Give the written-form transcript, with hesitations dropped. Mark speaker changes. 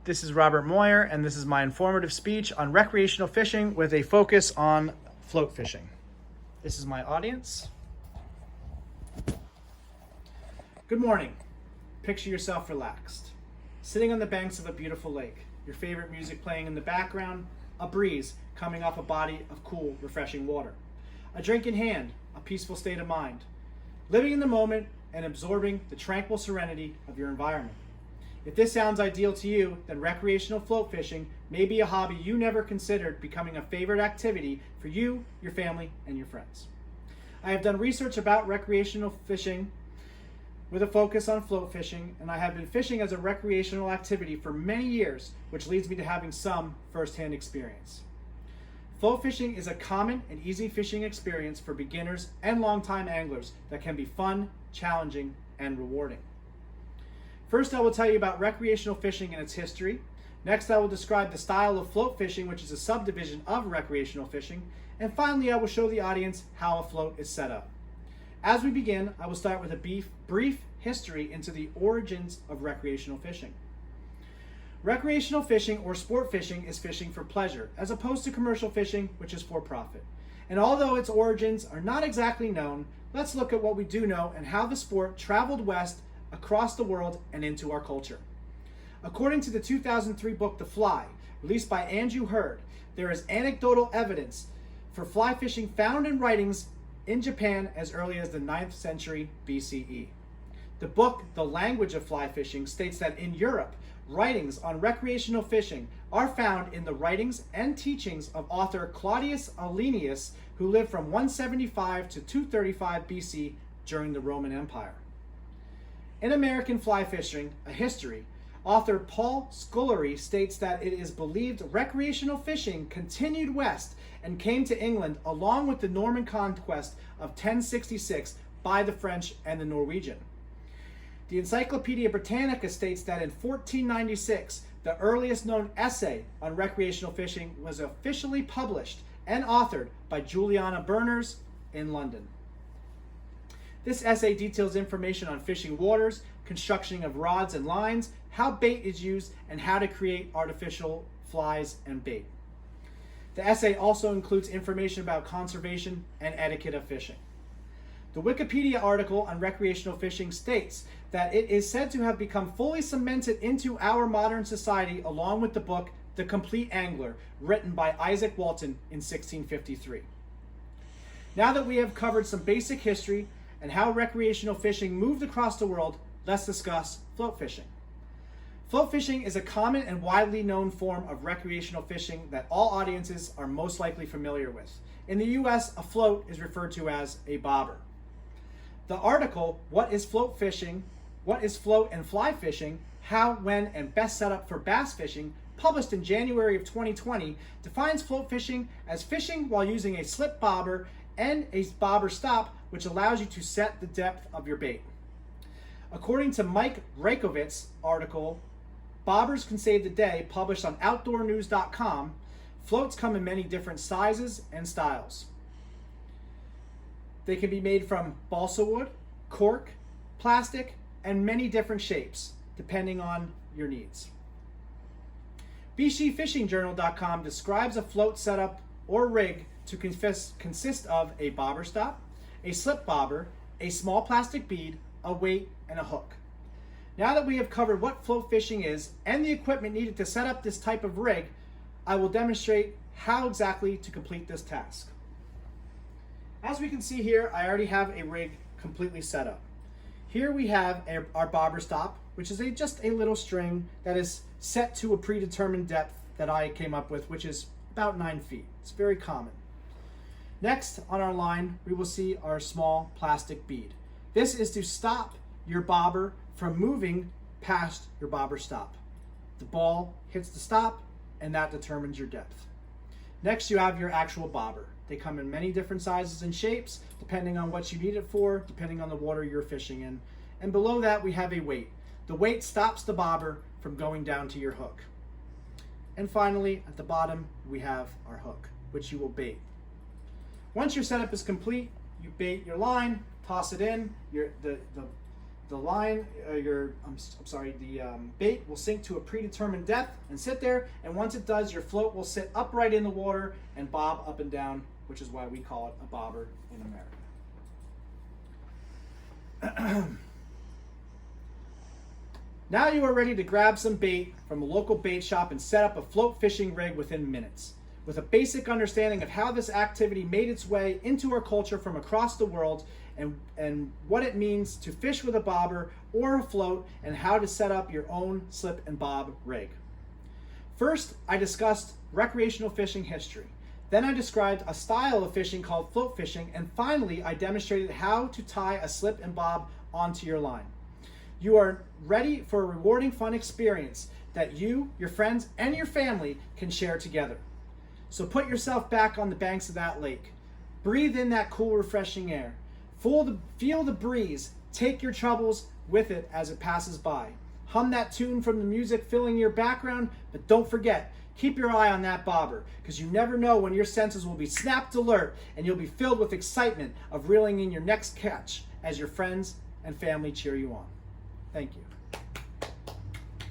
Speaker 1: This is Robert Moyer, and this is my informative speech on recreational fishing with a focus on float fishing. This is my audience. Good morning. Picture yourself relaxed, sitting on the banks of a beautiful lake, your favorite music playing in the background, a breeze coming off a body of cool, refreshing water, a drink in hand, a peaceful state of mind, living in the moment and absorbing the tranquil serenity of your environment. If this sounds ideal to you, then recreational float fishing may be a hobby you never considered becoming a favorite activity for you, your family, and your friends. I have done research about recreational fishing with a focus on float fishing, and I have been fishing as a recreational activity for many years, which leads me to having some first-hand experience. Float fishing is a common and easy fishing experience for beginners and longtime anglers that can be fun, challenging, and rewarding. First, I will tell you about recreational fishing and its history. Next, I will describe the style of float fishing, which is a subdivision of recreational fishing. And finally, I will show the audience how a float is set up. As we begin, I will start with a brief history into the origins of recreational fishing. Recreational fishing or sport fishing is fishing for pleasure, as opposed to commercial fishing, which is for profit. And although its origins are not exactly known, let's look at what we do know and how the sport traveled west across the world and into our culture. According to the 2003 book The Fly, released by Andrew Hurd, there is anecdotal evidence for fly fishing found in writings in Japan as early as the 9th century BCE. The book The Language of Fly Fishing states that in Europe, writings on recreational fishing are found in the writings and teachings of author Claudius Aulenius, who lived from 175 to 235 BC during the Roman Empire. In American Fly Fishing, A History, author Paul Scolari states that it is believed recreational fishing continued west and came to England along with the Norman conquest of 1066 by the French and the Norwegian. The Encyclopedia Britannica states that in 1496, the earliest known essay on recreational fishing was officially published and authored by Juliana Berners in London. This essay details information on fishing waters, construction of rods and lines, how bait is used, and how to create artificial flies and bait. The essay also includes information about conservation and etiquette of fishing. The Wikipedia article on recreational fishing states that it is said to have become fully cemented into our modern society along with the book The Complete Angler, written by Isaac Walton in 1653. Now that we have covered some basic history and how recreational fishing moved across the world, let's discuss float fishing. Float fishing is a common and widely known form of recreational fishing that all audiences are most likely familiar with. In the US, a float is referred to as a bobber. The article, What is Float Fishing? What is Float and Fly Fishing? How, when, and best set up for bass fishing, published in January of 2020, defines float fishing as fishing while using a slip bobber and a bobber stop, which allows you to set the depth of your bait. According to Mike Rakovitz's article, Bobbers Can Save the Day, published on OutdoorNews.com, floats come in many different sizes and styles. They can be made from balsa wood, cork, plastic, and many different shapes, depending on your needs. BCFishingJournal.com describes a float setup or rig to consist of a bobber stop, a slip bobber, a small plastic bead, a weight, and a hook. Now that we have covered what float fishing is and the equipment needed to set up this type of rig, I will demonstrate how exactly to complete this task. As we can see here, I already have a rig completely set up. Here we have our bobber stop, which is just a little string that is set to a predetermined depth that I came up with, which is about 9 feet. It's very common. Next on our line, we will see our small plastic bead. This is to stop your bobber from moving past your bobber stop. The ball hits the stop, and that determines your depth. Next, you have your actual bobber. They come in many different sizes and shapes, depending on what you need it for, depending on the water you're fishing in. And below that, we have a weight. The weight stops the bobber from going down to your hook. And finally, at the bottom, we have our hook, which you will bait. Once your setup is complete, you bait your line, toss it in, the The line, the bait will sink to a predetermined depth and sit there. And once it does, your float will sit upright in the water and bob up and down, which is why we call it a bobber in America. Now you are ready to grab some bait from a local bait shop and set up a float fishing rig within minutes. With a basic understanding of how this activity made its way into our culture from across the world, and what it means to fish with a bobber or a float, and how to set up your own slip and bob rig. First, I discussed recreational fishing history. Then I described a style of fishing called float fishing, and finally I demonstrated how to tie a slip and bob onto your line. You are ready for a rewarding, fun experience that you, your friends, and your family can share together. So put yourself back on the banks of that lake. Breathe in that cool, refreshing air. Feel the breeze. Take your troubles with it as it passes by. Hum that tune from the music filling your background, but don't forget, keep your eye on that bobber, because you never know when your senses will be snapped alert and you'll be filled with excitement of reeling in your next catch as your friends and family cheer you on. Thank you.